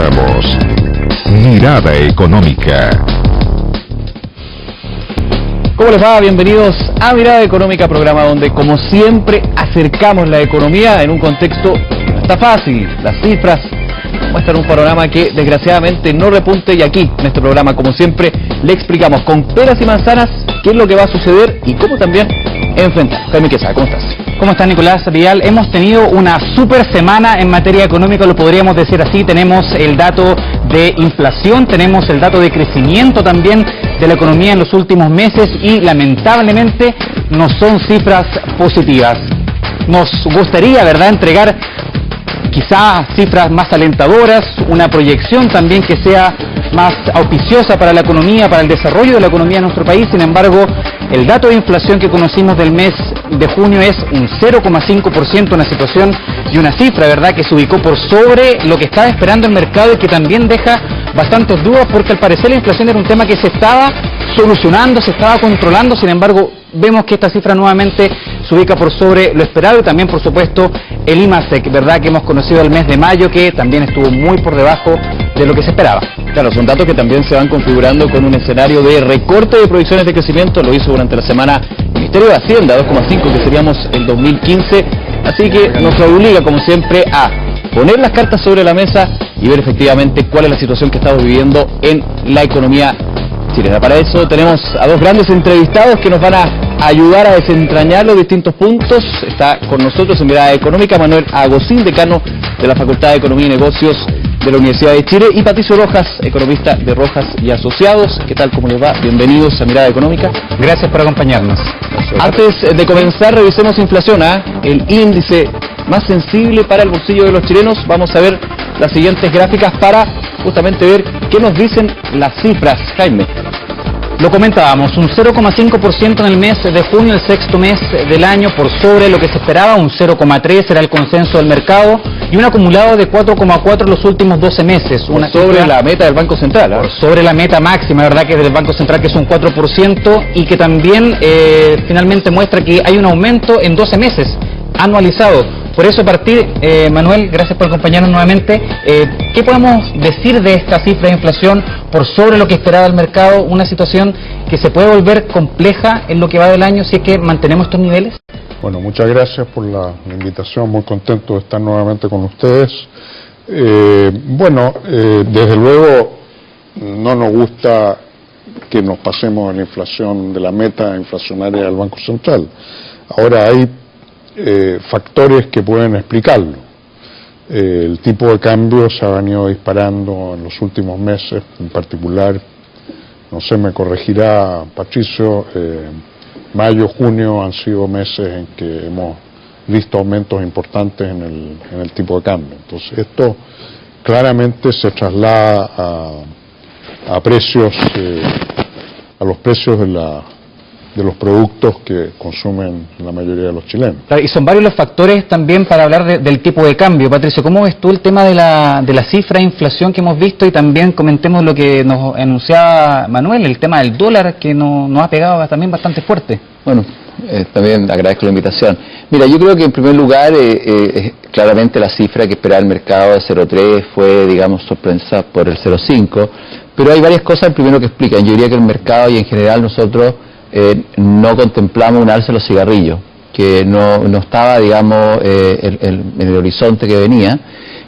presentamos Mirada Económica. ¿Cómo les va? Bienvenidos a Mirada Económica, programa donde, como siempre, acercamos la economía en un contexto que no está fácil. Las cifras muestran un panorama que, desgraciadamente, no repunte, y aquí, en este programa, como siempre, le explicamos con peras y manzanas qué es lo que va a suceder y cómo también enfrentar. Jaime Quesada, ¿cómo estás? ¿Cómo está Nicolás Vidal? Hemos tenido una super semana en materia económica, lo podríamos decir así. Tenemos el dato de inflación, tenemos el dato de crecimiento también de la economía en los últimos meses y lamentablemente no son cifras positivas. Nos gustaría, ¿verdad?, entregar quizás cifras más alentadoras, una proyección también que sea más auspiciosa para la economía, para el desarrollo de la economía de nuestro país. Sin embargo, el dato de inflación que conocimos del mes de junio es un 0,5%, una situación y una cifra, ¿verdad?, que se ubicó por sobre lo que estaba esperando el mercado y que también deja bastantes dudas, porque al parecer la inflación era un tema que se estaba solucionando, se estaba controlando. Sin embargo, vemos que esta cifra nuevamente se ubica por sobre lo esperado, y también, por supuesto, el IMASEC, ¿verdad?, que hemos conocido el mes de mayo, que también estuvo muy por debajo de lo que se esperaba. Claro, son datos que también se van configurando con un escenario de recorte de proyecciones de crecimiento. Lo hizo durante la semana el Ministerio de Hacienda, 2,5, que seríamos el 2015. Así que nos obliga, como siempre, a poner las cartas sobre la mesa y ver efectivamente cuál es la situación que estamos viviendo en la economía chilena. Para eso tenemos a dos grandes entrevistados que nos van a ayudar a desentrañar los distintos puntos. Está con nosotros en Mirada Económica Manuel Agosín, decano de la Facultad de Economía y Negocios de la Universidad de Chile, y Patricio Rojas, economista de Rojas y Asociados. ¿Qué tal? ¿Cómo les va? Bienvenidos a Mirada Económica. Gracias por acompañarnos. Antes de comenzar, revisemos inflación, el índice más sensible para el bolsillo de los chilenos. Vamos a ver las siguientes gráficas para justamente ver qué nos dicen las cifras. Jaime. Lo comentábamos, un 0,5% en el mes de junio, el sexto mes del año, por sobre lo que se esperaba. Un 0,3 era el consenso del mercado, y un acumulado de 4,4 en los últimos 12 meses. Una sobre la meta del Banco Central. Por sobre la meta máxima, ¿verdad?, que es del Banco Central, que es un 4%, y que también finalmente muestra que hay un aumento en 12 meses, anualizado. Por eso, partir, Manuel, gracias por acompañarnos nuevamente. ¿Qué podemos decir de esta cifra de inflación por sobre lo que esperaba el mercado? Una situación que se puede volver compleja en lo que va del año si es que mantenemos estos niveles. Bueno, muchas gracias por la invitación, muy contento de estar nuevamente con ustedes. Desde luego no nos gusta que nos pasemos a la inflación de la meta inflacionaria del Banco Central. Ahora hay factores que pueden explicarlo. El tipo de cambio se ha venido disparando en los últimos meses, en particular, no sé, me corregirá Patricio, mayo, junio han sido meses en que hemos visto aumentos importantes en el tipo de cambio. Entonces esto claramente se traslada a precios, a los precios de los productos que consumen la mayoría de los chilenos. Y son varios los factores también para hablar del tipo de cambio. Patricio, ¿cómo ves tú el tema de la cifra de inflación que hemos visto? Y también comentemos lo que nos anunciaba Manuel, el tema del dólar, que nos ha pegado también bastante fuerte. Bueno, también agradezco la invitación. Mira, yo creo que en primer lugar, claramente la cifra que esperaba el mercado de 0,3 fue, digamos, sorpresa por el 0,5, pero hay varias cosas primero que explican. Yo diría que el mercado y en general nosotros no contemplamos un alza de los cigarrillos, que no estaba, digamos, en el horizonte que venía,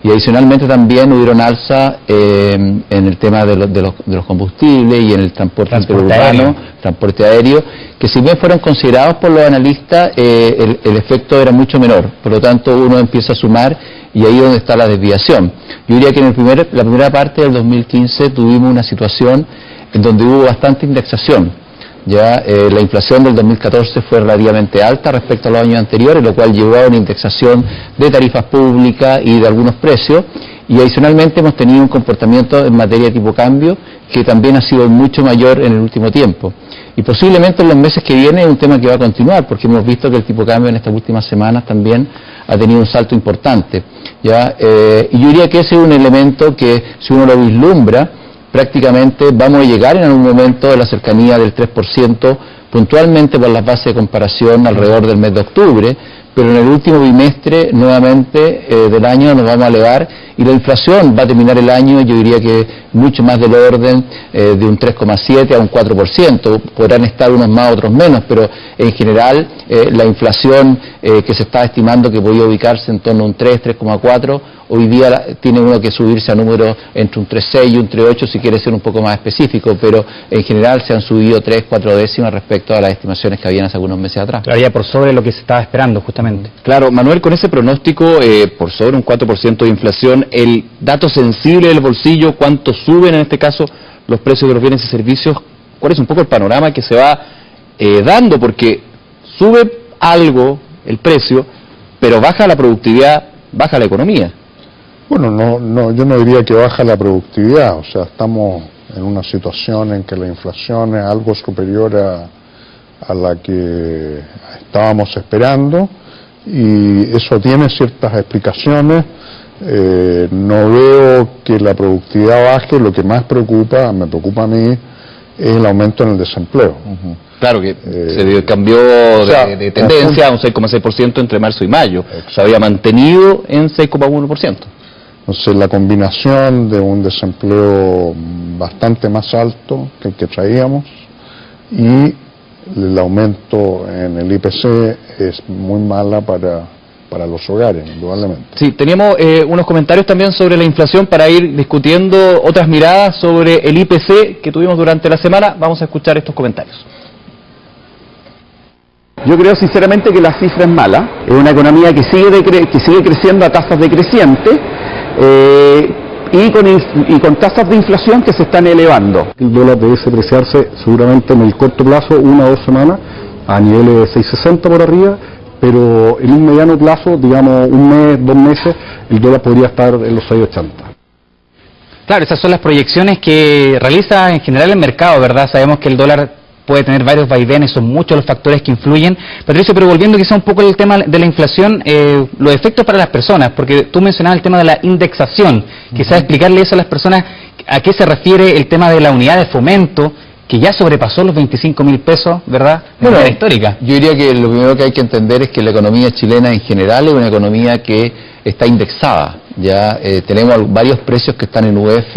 y adicionalmente también hubieron alza en el tema de los combustibles y en el transporte interurbano, transporte aéreo, que si bien fueron considerados por los analistas, el efecto era mucho menor. Por lo tanto, uno empieza a sumar, y ahí es donde está la desviación. Yo diría que en la primera parte del 2015 tuvimos una situación en donde hubo bastante indexación. Ya la inflación del 2014 fue relativamente alta respecto a los años anteriores, lo cual llevó a una indexación de tarifas públicas y de algunos precios, y adicionalmente hemos tenido un comportamiento en materia de tipo cambio que también ha sido mucho mayor en el último tiempo. Y posiblemente en los meses que vienen es un tema que va a continuar, porque hemos visto que el tipo cambio en estas últimas semanas también ha tenido un salto importante. Y yo diría que ese es un elemento que, si uno lo vislumbra, prácticamente vamos a llegar en algún momento a la cercanía del 3%, puntualmente por las bases de comparación alrededor del mes de octubre, pero en el último bimestre nuevamente del año nos vamos a elevar y la inflación va a terminar el año, yo diría que mucho más del orden de un 3,7 a un 4%, podrán estar unos más, otros menos, pero en general la inflación que se está estimando que podía ubicarse en torno a un 3, 3,4, hoy día tiene uno que subirse a números entre un 3,6 y un 3,8 si quiere ser un poco más específico, pero en general se han subido 3, 4 décimas respecto a las estimaciones que habían hace algunos meses atrás. Claro, ya por sobre lo que se estaba esperando justamente. Claro, Manuel, con ese pronóstico por sobre un 4% de inflación, el dato sensible del bolsillo, cuánto suben en este caso los precios de los bienes y servicios, ¿cuál es un poco el panorama que se va dando? Porque sube algo el precio, pero baja la productividad, baja la economía. Bueno, yo no diría que baja la productividad, o sea, estamos en una situación en que la inflación es algo superior a la que estábamos esperando y eso tiene ciertas explicaciones. No veo que la productividad baje, lo que más me preocupa a mí, es el aumento en el desempleo. Claro que se cambió de tendencia a un 6,6% entre marzo y mayo, se había mantenido en 6,1%. Entonces la combinación de un desempleo bastante más alto que el que traíamos y el aumento en el IPC es muy mala para los hogares, indudablemente. Sí, teníamos unos comentarios también sobre la inflación para ir discutiendo otras miradas sobre el IPC que tuvimos durante la semana. Vamos a escuchar estos comentarios. Yo creo sinceramente que la cifra es mala. Es una economía que sigue creciendo a tasas decrecientes y con tasas de inflación que se están elevando. El dólar debe apreciarse seguramente en el corto plazo, 1 o 2 semanas, a niveles de 6.60 por arriba, pero en un mediano plazo, digamos un mes, 2 meses, el dólar podría estar en los 6.80. Claro, esas son las proyecciones que realiza en general el mercado, ¿verdad? Sabemos que el dólar puede tener varios vaivenes, son muchos los factores que influyen. Patricio, pero volviendo quizá un poco al tema de la inflación, los efectos para las personas, porque tú mencionabas el tema de la indexación, quizá explicarle eso a las personas, a qué se refiere el tema de la unidad de fomento, que ya sobrepasó los 25.000 pesos, ¿verdad?, de manera histórica. Yo diría que lo primero que hay que entender es que la economía chilena en general es una economía que está indexada. Ya tenemos varios precios que están en UF,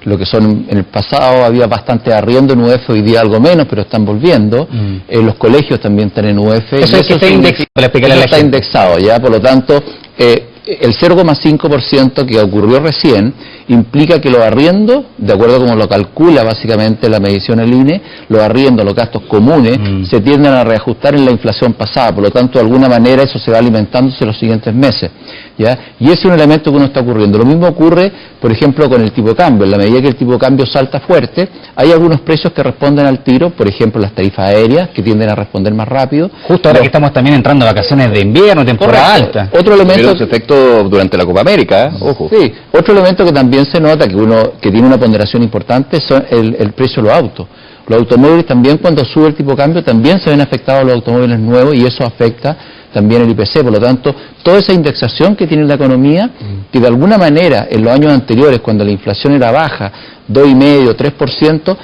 lo que son en el pasado había bastante arriendo en UF, hoy día algo menos, pero están volviendo. Los colegios también están en UF. Eso es que está indexado, para explicarle a la gente. Está indexado, ya, por lo tanto, el 0,5% que ocurrió recién implica que los arriendos, de acuerdo a como lo calcula básicamente la medición del INE, los arriendos, los gastos comunes, se tienden a reajustar en la inflación pasada, por lo tanto de alguna manera eso se va alimentándose en los siguientes meses, ¿ya? Y ese es un elemento que no está ocurriendo. Lo mismo ocurre, por ejemplo, con el tipo de cambio. En la medida que el tipo de cambio salta fuerte, hay algunos precios que responden al tiro, por ejemplo las tarifas aéreas, que tienden a responder más rápido. Justo ahora que estamos también entrando a vacaciones de invierno, temporada alta. Otro elemento... Pero su efecto durante la Copa América, ojo. Sí, otro elemento que también se nota, que tiene una ponderación importante, son el precio de los autos. Los automóviles también, cuando sube el tipo de cambio, también se ven afectados los automóviles nuevos y eso afecta también el IPC. Por lo tanto, toda esa indexación que tiene la economía, que de alguna manera en los años anteriores, cuando la inflación era baja, 2,5%, 3%,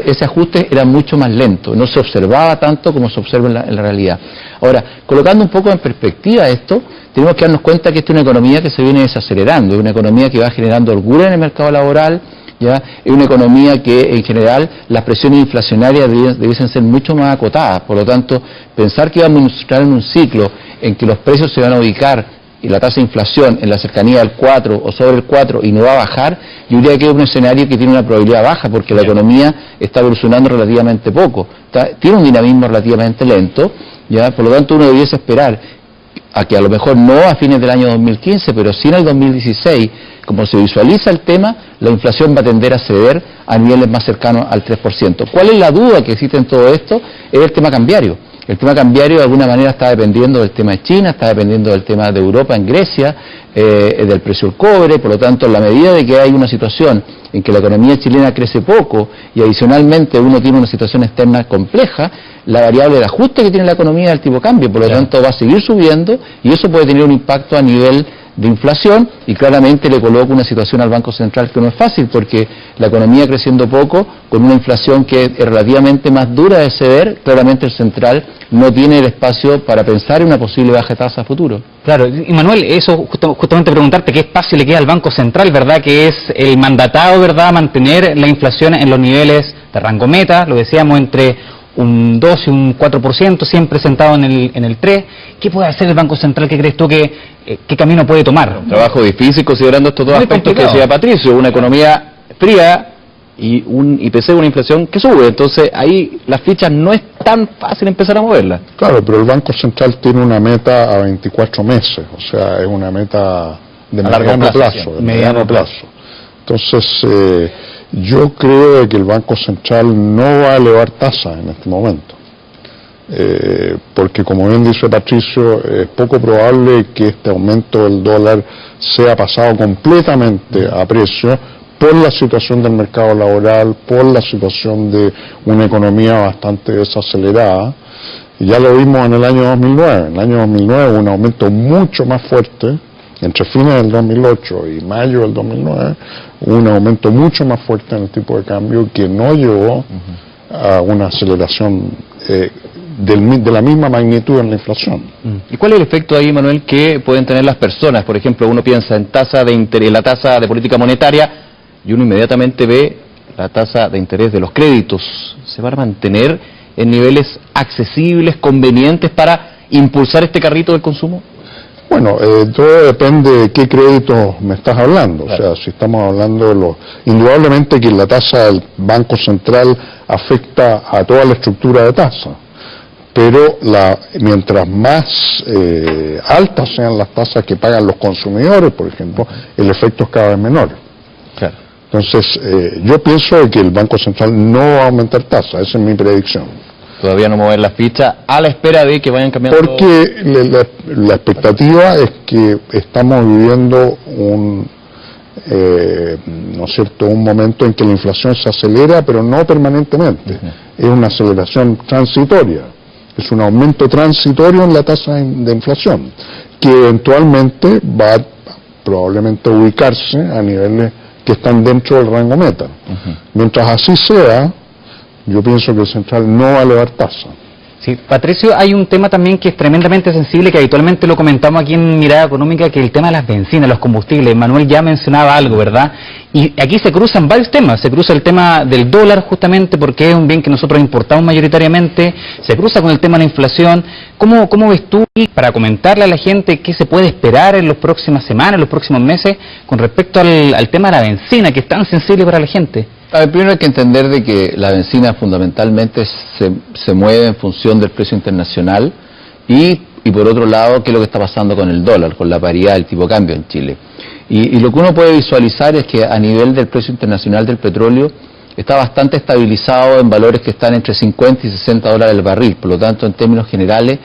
ese ajuste era mucho más lento, no se observaba tanto como se observa en la realidad. Ahora, colocando un poco en perspectiva esto, tenemos que darnos cuenta que esta es una economía que se viene desacelerando, es una economía que va generando holgura en el mercado laboral, ¿ya? Es una economía que en general las presiones inflacionarias debiesen ser mucho más acotadas, por lo tanto, pensar que vamos a entrar en un ciclo en que los precios se van a ubicar y la tasa de inflación en la cercanía del 4 o sobre el 4 y no va a bajar, yo diría que es un escenario que tiene una probabilidad baja porque la economía está evolucionando relativamente poco, tiene un dinamismo relativamente lento, ¿ya? Por lo tanto uno debiese esperar a que a lo mejor no a fines del año 2015, pero sí en el 2016, como se visualiza el tema, la inflación va a tender a ceder a niveles más cercanos al 3%. ¿Cuál es la duda que existe en todo esto? Es el tema cambiario. El tema cambiario de alguna manera está dependiendo del tema de China, está dependiendo del tema de Europa en Grecia, del precio del cobre, por lo tanto, en la medida de que hay una situación en que la economía chilena crece poco y adicionalmente uno tiene una situación externa compleja, la variable de ajuste que tiene la economía es el tipo de cambio, por lo tanto va a seguir subiendo y eso puede tener un impacto a nivel de inflación, y claramente le coloca una situación al Banco Central que no es fácil, porque la economía creciendo poco, con una inflación que es relativamente más dura de ceder, claramente el Central no tiene el espacio para pensar en una posible baja de tasa a futuro. Claro, y Manuel, eso justamente preguntarte qué espacio le queda al Banco Central, ¿verdad? Que es el mandatado, ¿verdad?, mantener la inflación en los niveles de rango meta, lo decíamos, entre un 2 y un 4%, siempre sentado en el 3. ¿Qué puede hacer el Banco Central? ¿Qué crees tú qué camino puede tomar? Trabajo difícil considerando estos dos aspectos que decía Patricio, una economía fría y un IPC, una inflación que sube. Entonces ahí las fichas no es tan fácil empezar a moverlas. Claro, pero el Banco Central tiene una meta a 24 meses, o sea, es una meta de mediano plazo. Entonces, yo creo que el Banco Central no va a elevar tasas en este momento, porque como bien dice Patricio, es poco probable que este aumento del dólar sea pasado completamente a precio por la situación del mercado laboral, por la situación de una economía bastante desacelerada. Y ya lo vimos en el año 2009. En el año 2009 hubo un aumento mucho más fuerte, entre fines del 2008 y mayo del 2009, hubo un aumento mucho más fuerte en el tipo de cambio que no llevó a una aceleración de la misma magnitud en la inflación. ¿Y cuál es el efecto ahí, Manuel, que pueden tener las personas? Por ejemplo, uno piensa en tasa de interés, la tasa de política monetaria, y uno inmediatamente ve la tasa de interés de los créditos. ¿Se va a mantener en niveles accesibles, convenientes para impulsar este carrito del consumo? Bueno, todo depende de qué créditos me estás hablando. Claro. O sea, si estamos hablando de los... Indudablemente que la tasa del Banco Central afecta a toda la estructura de tasa, pero mientras más altas sean las tasas que pagan los consumidores, por ejemplo, el efecto es cada vez menor. Claro. Entonces, yo pienso que el Banco Central no va a aumentar tasas, esa es mi predicción. Todavía no mover las fichas a la espera de que vayan cambiando. Porque la expectativa es que estamos viviendo ¿no es cierto?, un momento en que la inflación se acelera, pero no permanentemente. Es una aceleración transitoria, es un aumento transitorio en la tasa de inflación, que eventualmente va probablemente a ubicarse a niveles que están dentro del rango meta. Mientras así sea, yo pienso que el Central no va a elevar tasa. Sí, Patricio, hay un tema también que es tremendamente sensible, que habitualmente lo comentamos aquí en Mirada Económica, que es el tema de las bencinas, los combustibles. Manuel ya mencionaba algo, ¿verdad? Y aquí se cruzan varios temas. Se cruza el tema del dólar, justamente porque es un bien que nosotros importamos mayoritariamente. Se cruza con el tema de la inflación. ¿Cómo ves tú, para comentarle a la gente qué se puede esperar en las próximas semanas, en los próximos meses, con respecto al tema de la bencina, que es tan sensible para la gente? A ver, primero hay que entender de que la bencina fundamentalmente se mueve en función del precio internacional y por otro lado, qué es lo que está pasando con el dólar, con la paridad del tipo de cambio en Chile. Y lo que uno puede visualizar es que a nivel del precio internacional del petróleo está bastante estabilizado en valores que están entre 50 y 60 dólares el barril. Por lo tanto, en términos generales,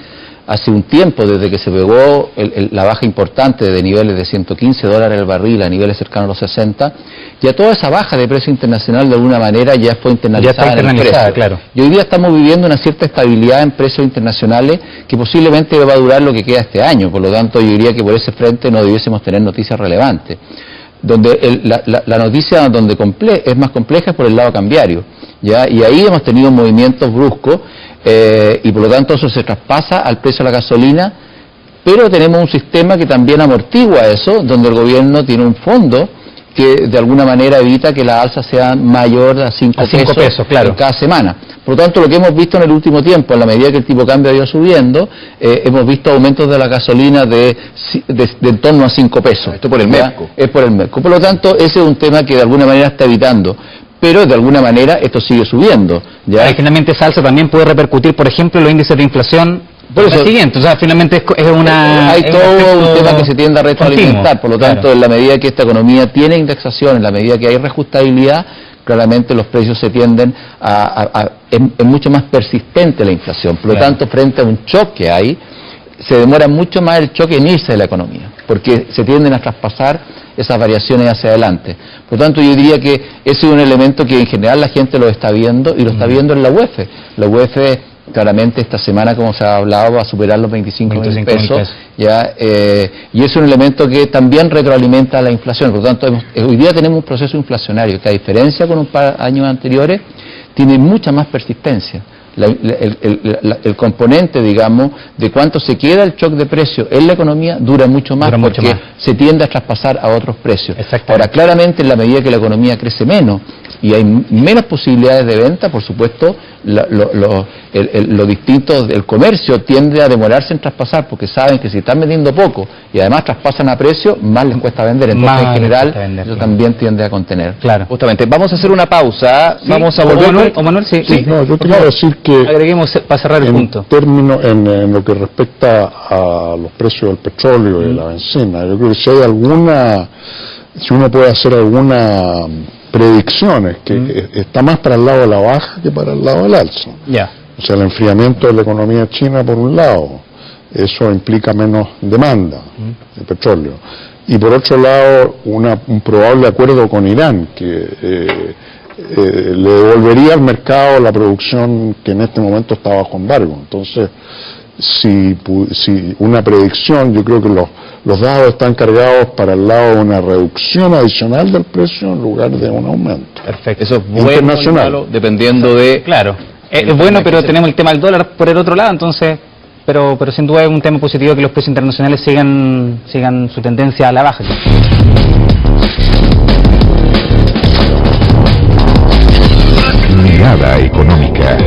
hace un tiempo, desde que se pegó la baja importante de niveles de 115 dólares el barril a niveles cercanos a los 60, ya toda esa baja de precio internacional de alguna manera ya fue internalizada en el precio. Claro. Y hoy día estamos viviendo una cierta estabilidad en precios internacionales que posiblemente va a durar lo que queda este año. Por lo tanto, yo diría que por ese frente no debiésemos tener noticias relevantes. Donde la noticia donde es más compleja es por el lado cambiario, ¿ya? Y ahí hemos tenido movimientos bruscos y por lo tanto eso se traspasa al precio de la gasolina, pero tenemos un sistema que también amortigua eso, donde el gobierno tiene un fondo que de alguna manera evita que la alza sea mayor a 5 pesos claro, en cada semana. Por lo tanto, lo que hemos visto en el último tiempo, en la medida que el tipo de cambio ha ido subiendo, hemos visto aumentos de la gasolina de en torno a 5 pesos. Esto por el MEPCO. Es por el MEPCO. Por lo tanto, ese es un tema que de alguna manera está evitando. Pero de alguna manera esto sigue subiendo, ¿ya? Finalmente esa alza también puede repercutir, por ejemplo, en los índices de inflación. Por eso, siguiente, o sea, finalmente es una... Hay todo un tema que se tiende a retroalimentar, por lo tanto, claro, en la medida que esta economía tiene indexación, en la medida que hay reajustabilidad, claramente los precios se tienden es mucho más persistente la inflación. Por lo tanto, frente a un choque que hay, se demora mucho más el choque en irse de la economía, porque se tienden a traspasar esas variaciones hacia adelante. Por lo tanto, yo diría que ese es un elemento que en general la gente lo está viendo y lo está viendo en la UEF. La UEF claramente esta semana, como se ha hablado, va a superar los 25.000 pesos. ¿Ya? Y es un elemento que también retroalimenta la inflación. Por lo tanto, hoy día tenemos un proceso inflacionario que, a diferencia con un par de años anteriores, tiene mucha más persistencia. El componente, digamos, de cuánto se queda el shock de precio en la economía dura mucho más, porque se tiende a traspasar a otros precios. Ahora, claramente, en la medida que la economía crece menos y hay menos posibilidades de venta, por supuesto, lo distinto del comercio tiende a demorarse en traspasar, porque saben que si están vendiendo poco y además traspasan a precio, más les cuesta vender. Entonces, en general, eso también tiende a contener. Claro. Justamente, vamos a hacer una pausa, ¿Sí? Vamos a volver... Manuel, sí. No, yo quería decir que agreguemos para cerrar el punto. En lo que respecta a los precios del petróleo y de la bencina, yo creo que si uno puede hacer algunas predicciones, que está más para el lado de la baja que para el lado del alza. O sea, el enfriamiento de la economía china por un lado, eso implica menos demanda de petróleo. Y por otro lado, un probable acuerdo con Irán, que le devolvería al mercado la producción que en este momento está bajo embargo. Entonces, si una predicción, yo creo que los dados están cargados para el lado de una reducción adicional del precio en lugar de un aumento. Perfecto. Eso es bueno, internacional, dependiendo de... Claro, es bueno, pero tenemos el tema del dólar por el otro lado, entonces... Pero sin duda es un tema positivo que los precios internacionales sigan su tendencia a la baja. Mirada económica.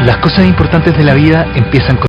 Las cosas importantes de la vida empiezan con